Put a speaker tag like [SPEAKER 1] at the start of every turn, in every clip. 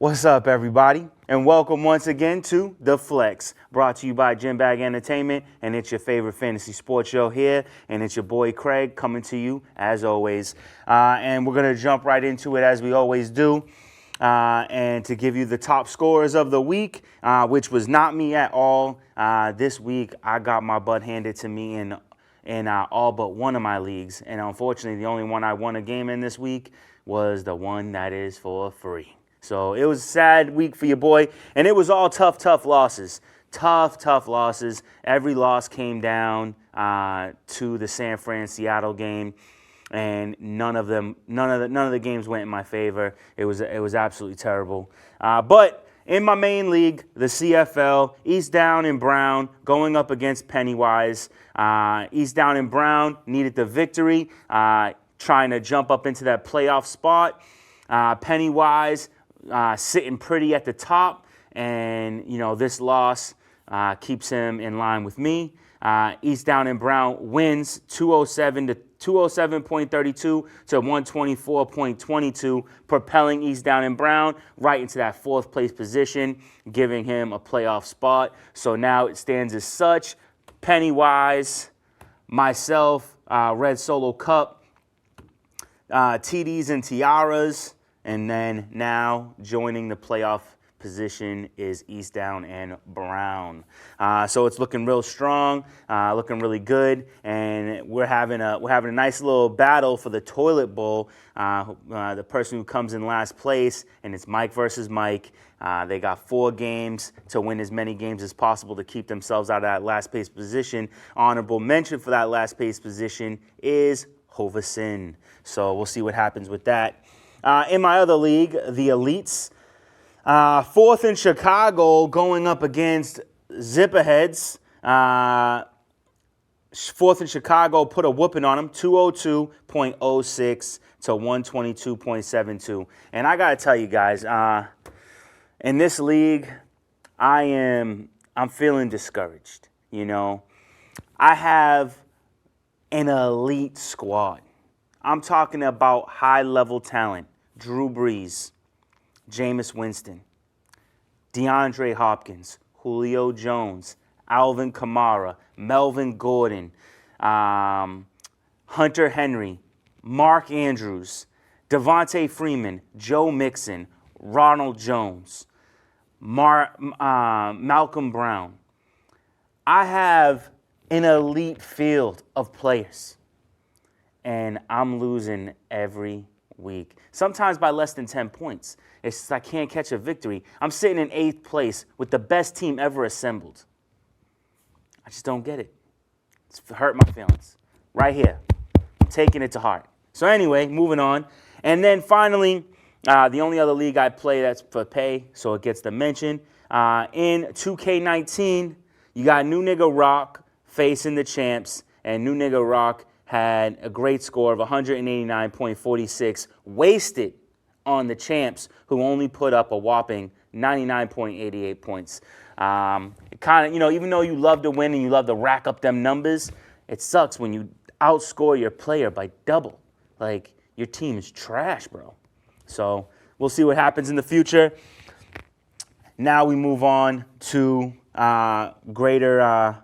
[SPEAKER 1] What's up, everybody? And welcome once again to The Flex, brought to you by Gym Bag Entertainment, and it's your favorite fantasy sports show here, and it's your boy Craig coming to you as always. And we're going to jump right into it as we always do, and to give you the top scorers of the week, which was not me at all. This week, I got my butt handed to me in all but one of my leagues, and unfortunately, the only one I won a game in this week was the one that is for free. So it was a sad week for your boy, and it was all tough losses. Tough losses. Every loss came down to the San Fran-Seattle game, and none of the games went in my favor. It was absolutely terrible. But in my main league, the CFL, East Down and Brown going up against Pennywise. East Down and Brown needed the victory, trying to jump up into that playoff spot. Pennywise sitting pretty at the top, and this loss keeps him in line with me. East Down and Brown wins 207.32 to 124.22, propelling East Down and Brown right into that fourth place position, giving him a playoff spot. So now it stands as such: Pennywise, myself, Red Solo Cup, TDs and Tiaras. And then now joining the playoff position is East Down and Brown. So it's looking real strong, looking really good, and we're having a nice little battle for the toilet bowl. The person who comes in last place, and it's Mike versus Mike. They got 4 games to win as many games as possible to keep themselves out of that last place position. Honorable mention for that last place position is Hoverson. So we'll see what happens with that. In my other league, the Elites, 4th in Chicago going up against Zipperheads. 4th in Chicago put a whooping on them, 202.06 to 122.72. And I got to tell you guys, in this league, I'm feeling discouraged. I have an elite squad. I'm talking about high-level talent. Drew Brees, Jameis Winston, DeAndre Hopkins, Julio Jones, Alvin Kamara, Melvin Gordon, Hunter Henry, Mark Andrews, Devontae Freeman, Joe Mixon, Ronald Jones, Malcolm Brown. I have an elite field of players, and I'm losing every week, sometimes by less than 10 points. It's just I can't catch a victory. I'm sitting in 8th place with the best team ever assembled. I just don't get it. It's hurt my feelings. Right here. I'm taking it to heart. So anyway, moving on. And then finally, the only other league I play that's for pay, so it gets the mention. In 2K19, you got New Nigga Rock facing the champs, and New Nigga Rock had a great score of 189.46, wasted on the champs, who only put up a whopping 99.88 points. It kind of, even though you love to win and you love to rack up them numbers, it sucks when you outscore your player by double. Like, your team is trash, bro. So we'll see what happens in the future. Now we move on to greater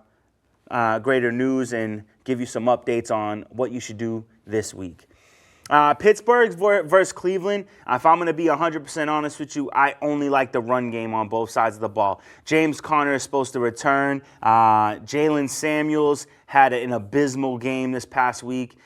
[SPEAKER 1] news and give you some updates on what you should do this week. Pittsburgh versus Cleveland. If I'm going to be 100% honest with you, I only like the run game on both sides of the ball. James Conner is supposed to return. Jalen Samuels had an abysmal game this past week.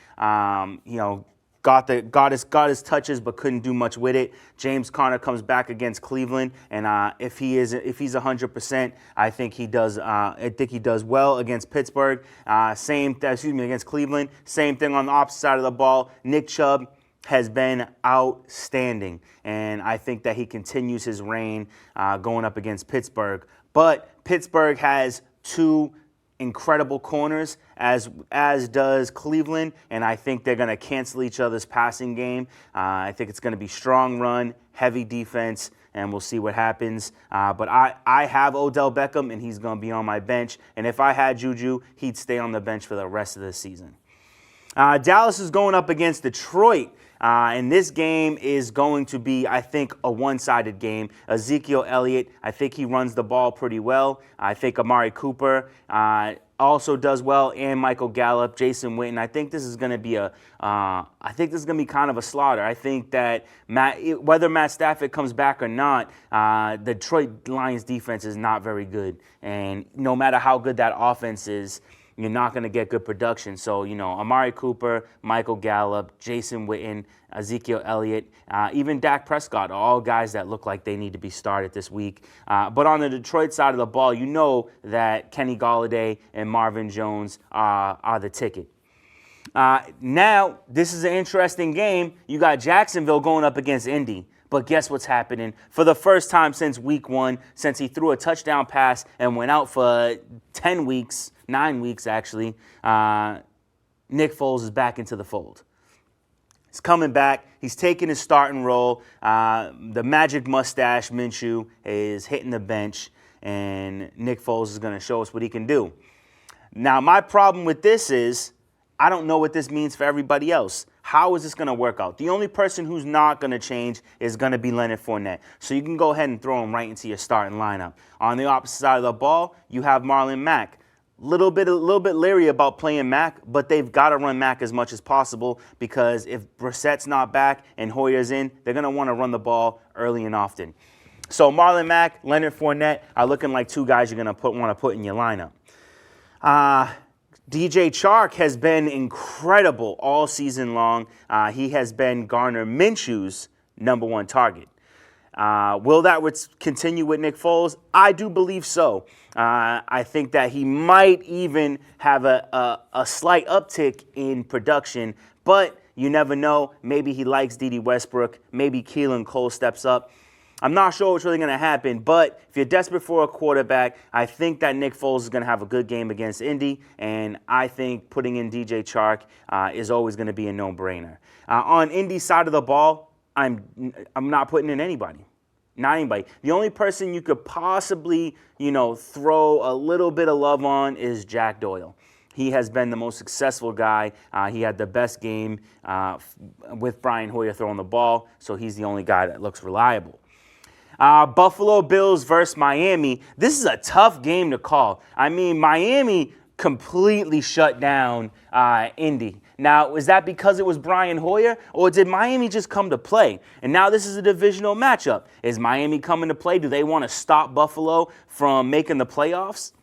[SPEAKER 1] Got his touches, but couldn't do much with it. James Conner comes back against Cleveland, and if he's 100%, I think he does. I think he does well against Pittsburgh. Against Cleveland. Same thing on the opposite side of the ball. Nick Chubb has been outstanding, and I think that he continues his reign going up against Pittsburgh. But Pittsburgh has 2 incredible corners, as does Cleveland, and I think they're going to cancel each other's passing game. I think it's going to be strong run, heavy defense, and we'll see what happens. But I have Odell Beckham, and he's going to be on my bench. And if I had Juju, he'd stay on the bench for the rest of the season. Dallas is going up against Detroit. And this game is going to be, I think, a one-sided game. Ezekiel Elliott, I think he runs the ball pretty well. I think Amari Cooper also does well, and Michael Gallup, Jason Witten. I think this is going to be kind of a slaughter. I think that whether Matt Stafford comes back or not, the Detroit Lions defense is not very good. And no matter how good that offense is, you're not going to get good production. So, Amari Cooper, Michael Gallup, Jason Witten, Ezekiel Elliott, even Dak Prescott are all guys that look like they need to be started this week. But on the Detroit side of the ball, you know that Kenny Golladay and Marvin Jones are the ticket. Now, this is an interesting game. You got Jacksonville going up against Indy. But guess what's happening? For the first time since week 1, since he threw a touchdown pass and went out for 9 weeks actually, Nick Foles is back into the fold. He's coming back. He's taking his starting role. The magic mustache, Minshew, is hitting the bench, and Nick Foles is going to show us what he can do. Now, my problem with this is I don't know what this means for everybody else. How is this going to work out? The only person who's not going to change is going to be Leonard Fournette. So you can go ahead and throw him right into your starting lineup. On the opposite side of the ball, you have Marlon Mack. A little bit leery about playing Mack, but they've got to run Mack as much as possible because if Brissett's not back and Hoyer's in, they're going to want to run the ball early and often. So Marlon Mack, Leonard Fournette are looking like two guys you're going to want to put in your lineup. DJ Chark has been incredible all season long. He has been Gardner Minshew's #1 target. Will that continue with Nick Foles? I do believe so. I think that he might even have a slight uptick in production, but you never know. Maybe he likes Dede Westbrook. Maybe Keelan Cole steps up. I'm not sure what's really going to happen, but if you're desperate for a quarterback, I think that Nick Foles is going to have a good game against Indy, and I think putting in DJ Chark is always going to be a no-brainer. On Indy's side of the ball, I'm not putting in anybody. Not anybody. The only person you could possibly, throw a little bit of love on is Jack Doyle. He has been the most successful guy. He had the best game with Brian Hoyer throwing the ball, so he's the only guy that looks reliable. Buffalo Bills versus Miami. This is a tough game to call. I mean, Miami completely shut down Indy. Now, is that because it was Brian Hoyer, or did Miami just come to play? And now this is a divisional matchup. Is Miami coming to play? Do they want to stop Buffalo from making the playoffs?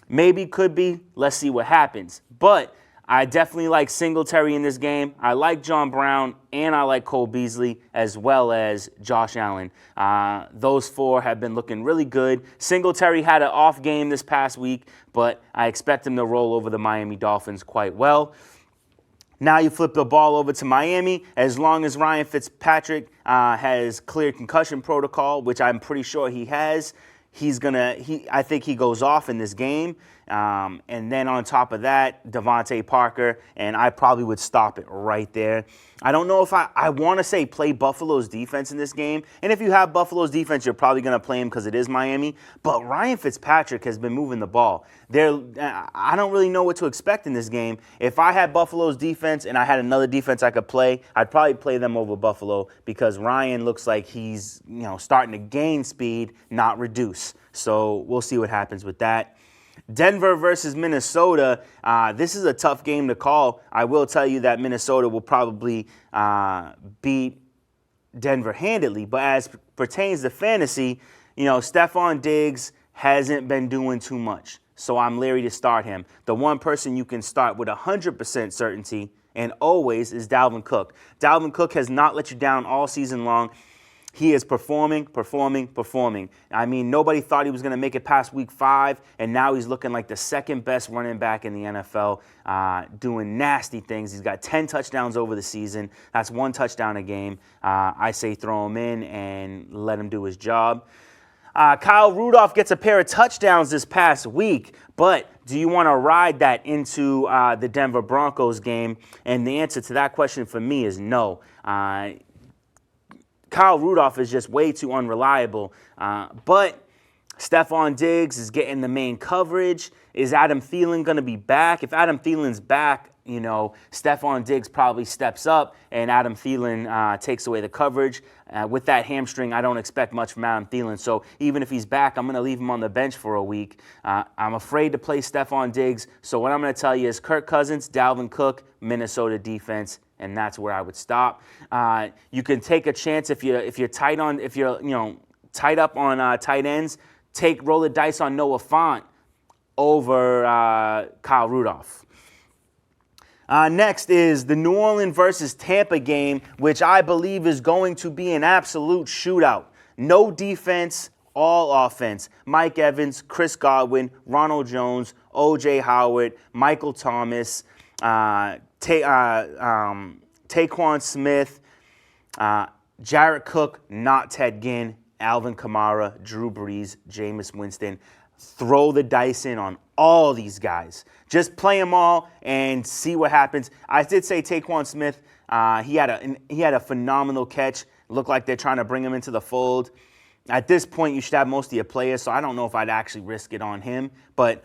[SPEAKER 1] Maybe, could be. Let's see what happens. But I definitely like Singletary in this game. I like John Brown, and I like Cole Beasley, as well as Josh Allen. Those four have been looking really good. Singletary had an off game this past week, but I expect him to roll over the Miami Dolphins quite well. Now you flip the ball over to Miami. As long as Ryan Fitzpatrick has cleared concussion protocol, which I'm pretty sure he has, I think he goes off in this game. And then on top of that, Devontae Parker, and I probably would stop it right there. I don't know if I want to say play Buffalo's defense in this game. And if you have Buffalo's defense, you're probably going to play him because it is Miami. But Ryan Fitzpatrick has been moving the ball. I don't really know what to expect in this game. If I had Buffalo's defense and I had another defense I could play, I'd probably play them over Buffalo because Ryan looks like he's starting to gain speed, not reduce. So we'll see what happens with that. Denver versus Minnesota. This is a tough game to call. I will tell you that Minnesota will probably beat Denver handedly. But as pertains to fantasy, Stephon Diggs hasn't been doing too much. So I'm leery to start him. The one person you can start with 100% certainty and always is Dalvin Cook. Dalvin Cook has not let you down all season long. He is performing. I mean, nobody thought he was going to make it past week 5, and now he's looking like the second best running back in the NFL, doing nasty things. He's got 10 touchdowns over the season. That's 1 touchdown a game. I say throw him in and let him do his job. Kyle Rudolph gets a pair of touchdowns this past week, but do you want to ride that into the Denver Broncos game? And the answer to that question for me is no. Kyle Rudolph is just way too unreliable. But Stephon Diggs is getting the main coverage. Is Adam Thielen going to be back? If Adam Thielen's back, Stephon Diggs probably steps up and Adam Thielen takes away the coverage. With that hamstring, I don't expect much from Adam Thielen. So even if he's back, I'm going to leave him on the bench for a week. I'm afraid to play Stephon Diggs. So what I'm going to tell you is Kirk Cousins, Dalvin Cook, Minnesota defense, and that's where I would stop. You can take a chance if you're tight up on tight ends. Roll the dice on Noah Fant over Kyle Rudolph. Next is the New Orleans versus Tampa game, which I believe is going to be an absolute shootout. No defense, all offense. Mike Evans, Chris Godwin, Ronald Jones, O.J. Howard, Michael Thomas, Taquan Smith, Jared Cook, not Ted Ginn, Alvin Kamara, Drew Brees, Jameis Winston. Throw the dice in on all these guys. Just play them all and see what happens. I did say Taquan Smith. He had a phenomenal catch. Looked like they're trying to bring him into the fold. At this point, you should have most of your players, so I don't know if I'd actually risk it on him. But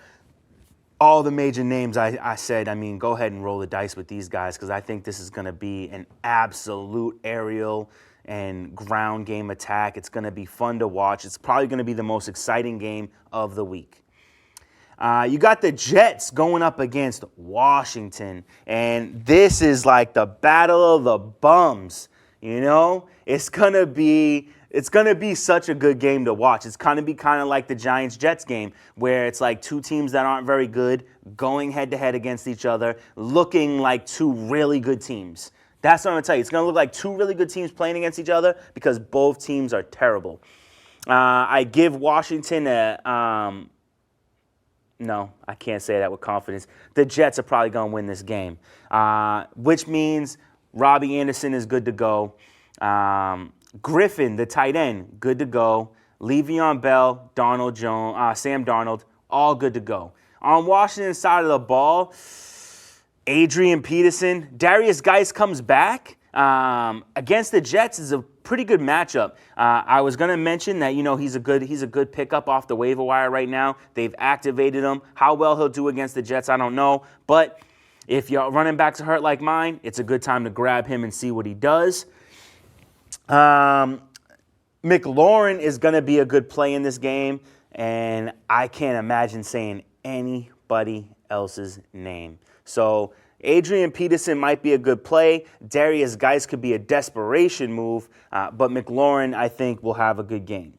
[SPEAKER 1] all the major names I said, go ahead and roll the dice with these guys because I think this is going to be an absolute aerial and ground game attack. It's going to be fun to watch. It's probably going to be the most exciting game of the week. You got the Jets going up against Washington, and this is like the battle of the bums. It's gonna be such a good game to watch. It's gonna be kind of like the Giants-Jets game, where it's like two teams that aren't very good going head-to-head against each other, looking like two really good teams. That's what I'm going to tell you. It's going to look like two really good teams playing against each other because both teams are terrible. I give Washington no, I can't say that with confidence. The Jets are probably going to win this game, which means Robbie Anderson is good to go. Griffin, the tight end, good to go. Le'Veon Bell, Donald Jones, Sam Darnold, all good to go. On Washington's side of the ball, Adrian Peterson, Darius Geis comes back against the Jets is a pretty good matchup. I was going to mention that he's a good pickup off the waiver wire right now. They've activated him. How well he'll do against the Jets, I don't know. But if your running backs are hurt like mine, it's a good time to grab him and see what he does. McLaurin is going to be a good play in this game, and I can't imagine saying anybody else's name. So Adrian Peterson might be a good play. Darius Geis could be a desperation move, but McLaurin, I think, will have a good game.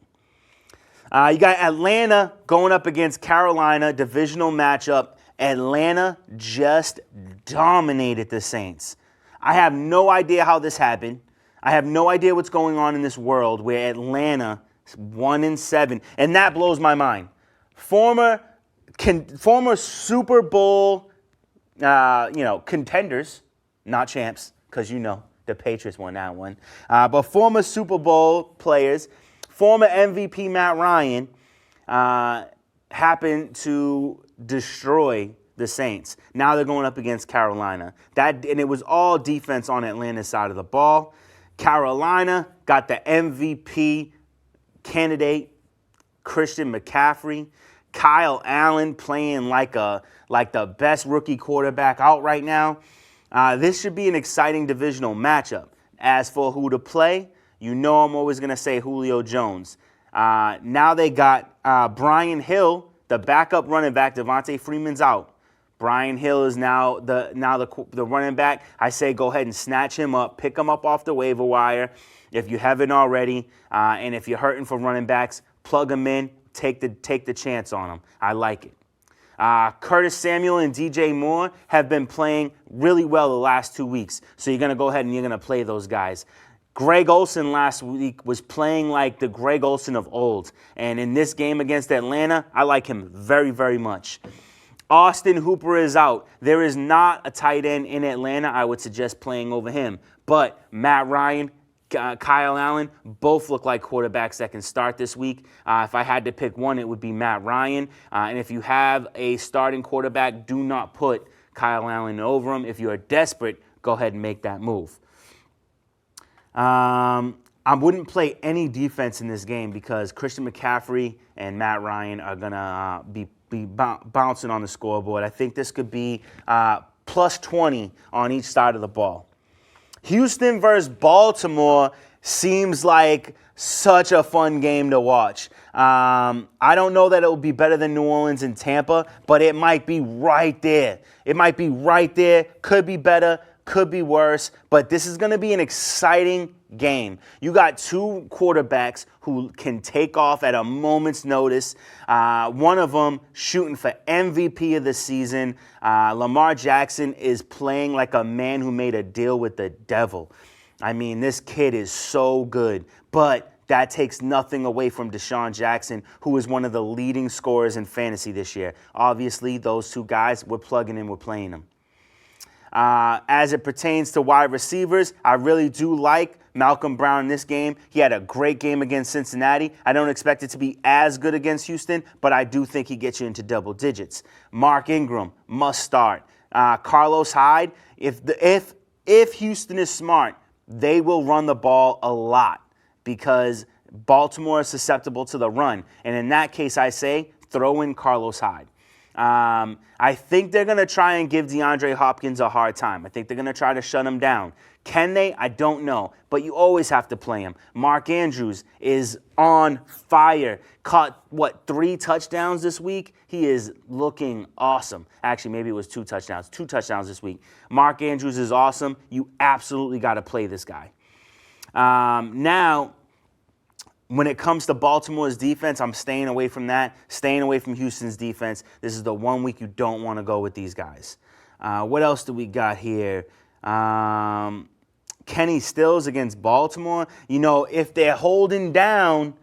[SPEAKER 1] You got Atlanta going up against Carolina, divisional matchup. Atlanta just dominated the Saints. I have no idea how this happened. I have no idea what's going on in this world where Atlanta is 1-7, and that blows my mind. Former Super Bowl contenders, not champs, because the Patriots won that one. But former Super Bowl players, former MVP Matt Ryan, happened to destroy the Saints. Now they're going up against Carolina. And it was all defense on Atlanta's side of the ball. Carolina got the MVP candidate, Christian McCaffrey. Kyle Allen playing like the best rookie quarterback out right now. This should be an exciting divisional matchup. As for who to play, I'm always going to say Julio Jones. Now they got Brian Hill, the backup running back. Devontae Freeman's out. Brian Hill is now the running back. I say go ahead and snatch him up, pick him up off the waiver wire if you haven't already. And if you're hurting for running backs, plug him in. Take the chance on him. I like it. Curtis Samuel and DJ Moore have been playing really well the last 2 weeks. So you're going to go ahead and you're going to play those guys. Greg Olsen last week was playing like the Greg Olsen of old. And in this game against Atlanta, I like him very, very much. Austin Hooper is out. There is not a tight end in Atlanta I would suggest playing over him. But Matt Ryan, Kyle Allen, both look like quarterbacks that can start this week. If I had to pick one, it would be Matt Ryan. And if you have a starting quarterback, do not put Kyle Allen over him. If you are desperate, go ahead and make that move. I wouldn't play any defense in this game because Christian McCaffrey and Matt Ryan are going to be bouncing on the scoreboard. I think this could be plus 20 on each side of the ball. Houston versus Baltimore seems like such a fun game to watch. I don't know that it will be better than New Orleans and Tampa, but it might be right there. It might be right there. Could be better, could be worse, but this is going to be an exciting game. You got two quarterbacks who can take off at a moment's notice. One of them shooting for MVP of the season. Lamar Jackson is playing like a man who made a deal with the devil. I mean, this kid is so good, but that takes nothing away from Deshaun Jackson, who is one of the leading scorers in fantasy this year. Obviously, those two guys, we're plugging in, we're playing them. As it pertains to wide receivers, I really do like Malcolm Brown in this game. He had a great game against Cincinnati. I don't expect it to be as good against Houston, but I do think he gets you into double digits. Mark Ingram, must start. Carlos Hyde, if Houston is smart, they will run the ball a lot because Baltimore is susceptible to the run. And in that case, I say throw in Carlos Hyde. I think they're going to try and give DeAndre Hopkins a hard time. I think they're going to try to shut him down. Can they? I don't know. But you always have to play him. Mark Andrews is on fire. Caught, 3 touchdowns this week? He is looking awesome. Actually, maybe it was 2 touchdowns. 2 touchdowns this week. Mark Andrews is awesome. You absolutely got to play this guy. Now, when it comes to Baltimore's defense, I'm staying away from that, staying away from Houston's defense. This is the 1 week you don't want to go with these guys. What else do we got here? Kenny Stills against Baltimore. You know, if they're holding down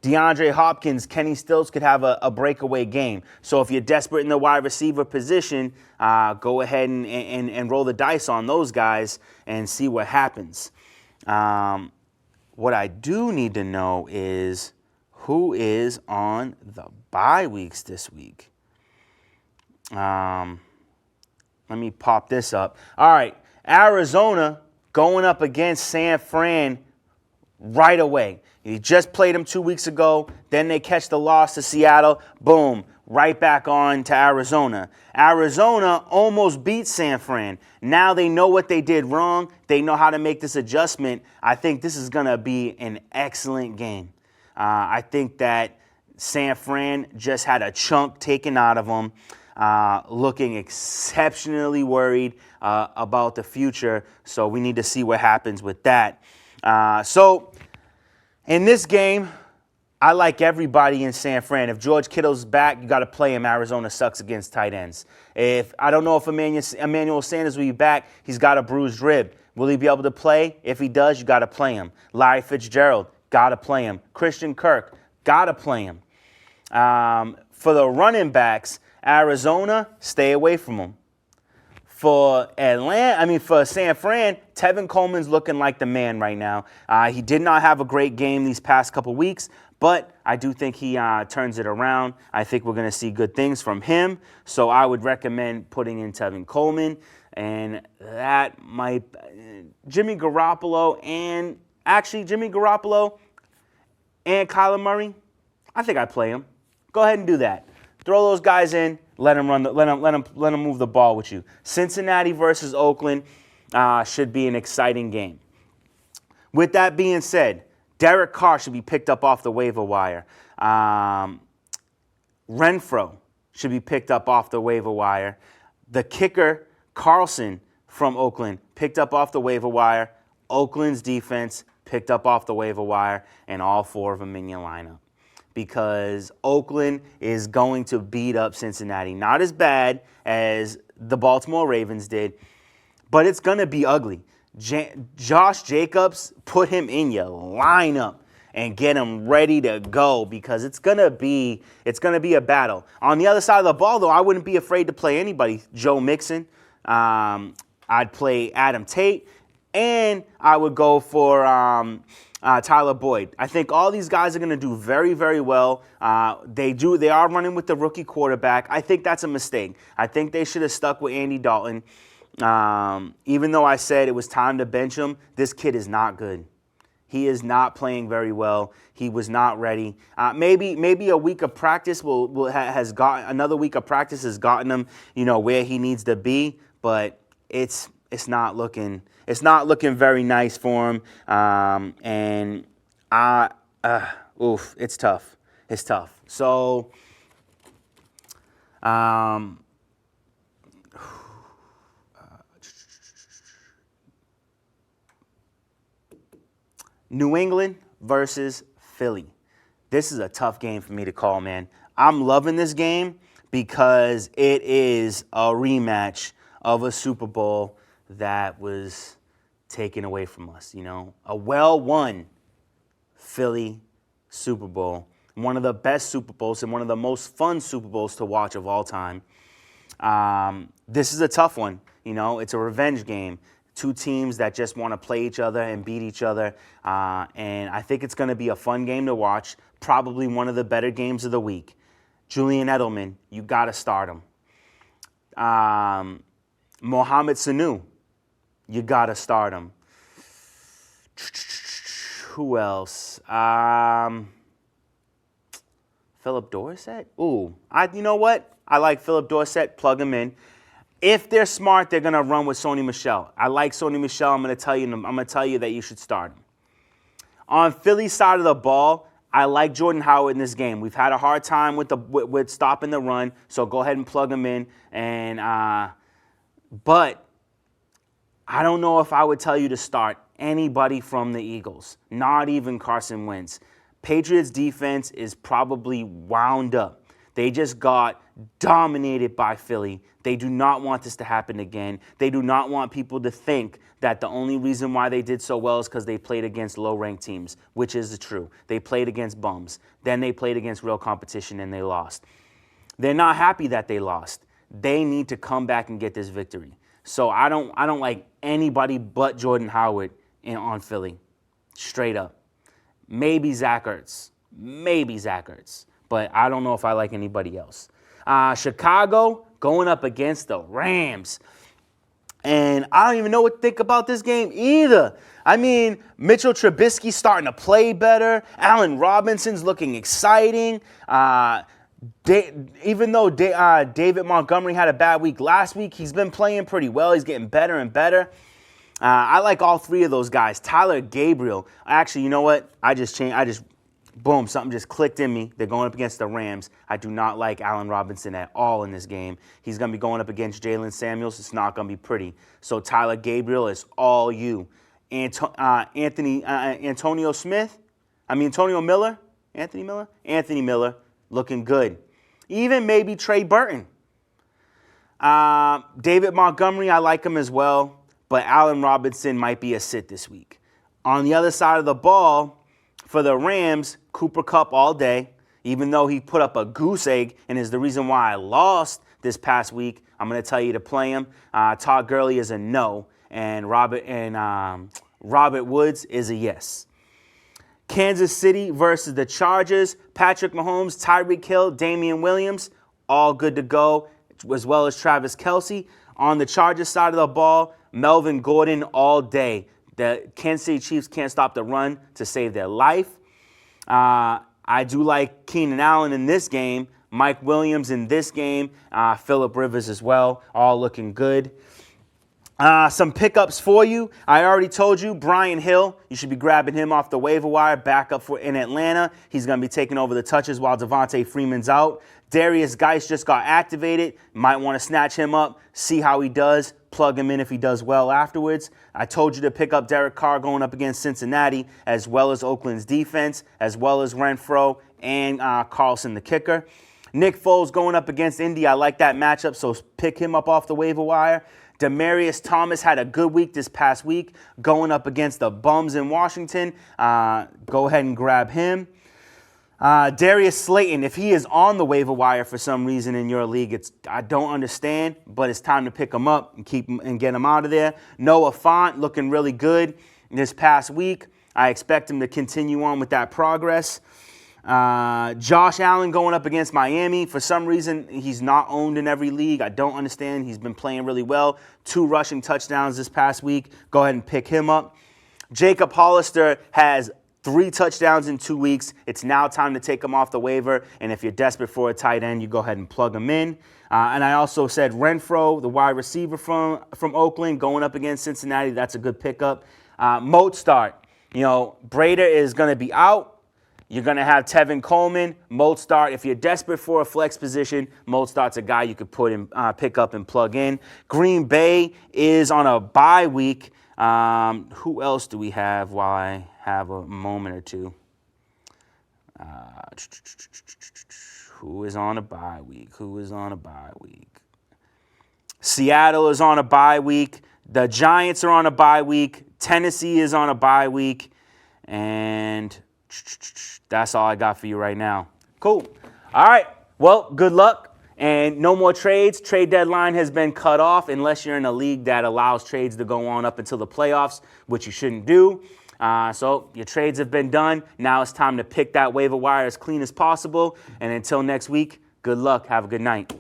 [SPEAKER 1] DeAndre Hopkins, Kenny Stills could have a breakaway game. So if you're desperate in the wide receiver position, go ahead and roll the dice on those guys and see what happens. What I do need to know is who is on the bye weeks this week. Let me pop this up. All right, Arizona going up against San Fran right away. You just played them 2 weeks ago. Then they catch the loss to Seattle. Boom, right back on to Arizona. Arizona almost beat San Fran. Now they know what they did wrong. They know how to make this adjustment. I think this is going to be an excellent game. I think that San Fran just had a chunk taken out of them, looking exceptionally worried about the future. So we need to see what happens with that. So in this game, I like everybody in San Fran. If George Kittle's back, you got to play him. Arizona sucks against tight ends. I don't know if Emmanuel Sanders will be back. He's got a bruised rib. Will he be able to play? If he does, you got to play him. Larry Fitzgerald, got to play him. Christian Kirk, got to play him. For the running backs, Arizona, stay away from them. For San Fran, Tevin Coleman's looking like the man right now. He did not have a great game these past couple weeks, but I do think he turns it around. I think we're going to see good things from him. So I would recommend putting in Tevin Coleman. And that might Jimmy Garoppolo and Kyler Murray. I think I'd play him. Go ahead and do that. Throw those guys in. Let them move the ball with you. Cincinnati versus Oakland should be an exciting game. With that being said, Derek Carr should be picked up off the waiver wire. Renfro should be picked up off the waiver wire. The kicker, Carlson from Oakland, picked up off the waiver wire. Oakland's defense picked up off the waiver wire, and all 4 of them in your lineup. Because Oakland is going to beat up Cincinnati. Not as bad as the Baltimore Ravens did, but it's going to be ugly. Josh Jacobs, put him in your lineup and get him ready to go because it's going to be a battle. On the other side of the ball, though, I wouldn't be afraid to play anybody. Joe Mixon. I'd play Adam Tate, and I would go for Tyler Boyd. I think all these guys are going to do very, very well. They are running with the rookie quarterback. I think that's a mistake. I think they should have stuck with Andy Dalton. Even though I said it was time to bench him, this kid is not good. He is not playing very well. He was not ready. Maybe a week of practice another week of practice has gotten him, where he needs to be. But it's not looking very nice for him. It's tough. It's tough. So, New England versus Philly. This is a tough game for me to call, man. I'm loving this game because it is a rematch of a Super Bowl that was taken away from us, A well-won Philly Super Bowl. One of the best Super Bowls and one of the most fun Super Bowls to watch of all time. This is a tough one. It's a revenge game. Two teams that just want to play each other and beat each other. And I think it's going to be a fun game to watch. Probably one of the better games of the week. Julian Edelman, you got to start him. Mohamed Sanu, you got to start him. Who else? Philip Dorsett? Ooh, you know what? I like Philip Dorsett. Plug him in. If they're smart, they're gonna run with Sony Michel. I like Sony Michel. I'm gonna tell you that you should start him. On Philly's side of the ball, I like Jordan Howard in this game. We've had a hard time with stopping the run, so go ahead and plug him in. But I don't know if I would tell you to start anybody from the Eagles, not even Carson Wentz. Patriots defense is probably wound up. They just got dominated by Philly. They do not want this to happen again. They do not want people to think that the only reason why they did so well is because they played against low-ranked teams, which is true. They played against bums. Then they played against real competition and they lost. They're not happy that they lost. They need to come back and get this victory. So I don't like anybody but Jordan Howard on Philly. Straight up. Maybe Zach Ertz. But I don't know if I like anybody else. Chicago going up against the Rams. And I don't even know what to think about this game either. I mean, Mitchell Trubisky's starting to play better. Allen Robinson's looking exciting. Even though David Montgomery had a bad week last week, he's been playing pretty well. He's getting better and better. I like all three of those guys. Tyler Gabriel. Actually, you know what? Boom, something just clicked in me. They're going up against the Rams. I do not like Allen Robinson at all in this game. He's going to be going up against Jalen Samuels. It's not going to be pretty. So Tyler Gabriel is all you. Anthony Miller, looking good. Even maybe Trey Burton. David Montgomery, I like him as well. But Allen Robinson might be a sit this week. On the other side of the ball, for the Rams, Cooper Kupp all day. Even though he put up a goose egg and is the reason why I lost this past week, I'm going to tell you to play him. Todd Gurley is a no, and Robert Woods is a yes. Kansas City versus the Chargers. Patrick Mahomes, Tyreek Hill, Damian Williams, all good to go, as well as Travis Kelce. On the Chargers side of the ball, Melvin Gordon all day. The Kansas City Chiefs can't stop the run to save their life. I do like Keenan Allen in this game, Mike Williams in this game, Phillip Rivers as well, all looking good. Some pickups for you. I already told you, Brian Hill, you should be grabbing him off the waiver wire, backup in Atlanta. He's going to be taking over the touches while Devontae Freeman's out. Darius Geis just got activated. Might want to snatch him up, see how he does, plug him in if he does well afterwards. I told you to pick up Derek Carr going up against Cincinnati, as well as Oakland's defense, as well as Renfro and Carlson, the kicker. Nick Foles going up against Indy. I like that matchup, so pick him up off the waiver wire. Demaryius Thomas had a good week this past week, going up against the bums in Washington. Go ahead and grab him. Darius Slayton, if he is on the waiver wire for some reason in your league, I don't understand, but it's time to pick him up and keep him and get him out of there. Noah Fant looking really good this past week. I expect him to continue on with that progress. Josh Allen going up against Miami. For some reason, he's not owned in every league. I don't understand. He's been playing really well. 2 rushing touchdowns this past week. Go ahead and pick him up. Jacob Hollister has 3 touchdowns in 2 weeks. It's now time to take him off the waiver. And if you're desperate for a tight end, you go ahead and plug him in. And I also said Renfro, the wide receiver from Oakland, going up against Cincinnati. That's a good pickup. Mostert, Brader is going to be out. You're going to have Tevin Coleman. Mostert, if you're desperate for a flex position, Mostert's a guy you could pick up and plug in. Green Bay is on a bye week. Who else do we have while I have a moment or two? Who is on a bye week? Seattle is on a bye week. The Giants are on a bye week. Tennessee is on a bye week. And that's all I got for you right now. Cool. All right. Well, good luck. And no more trades. Trade deadline has been cut off unless you're in a league that allows trades to go on up until the playoffs, which you shouldn't do. So your trades have been done. Now it's time to pick that waiver wire as clean as possible. And until next week, good luck. Have a good night.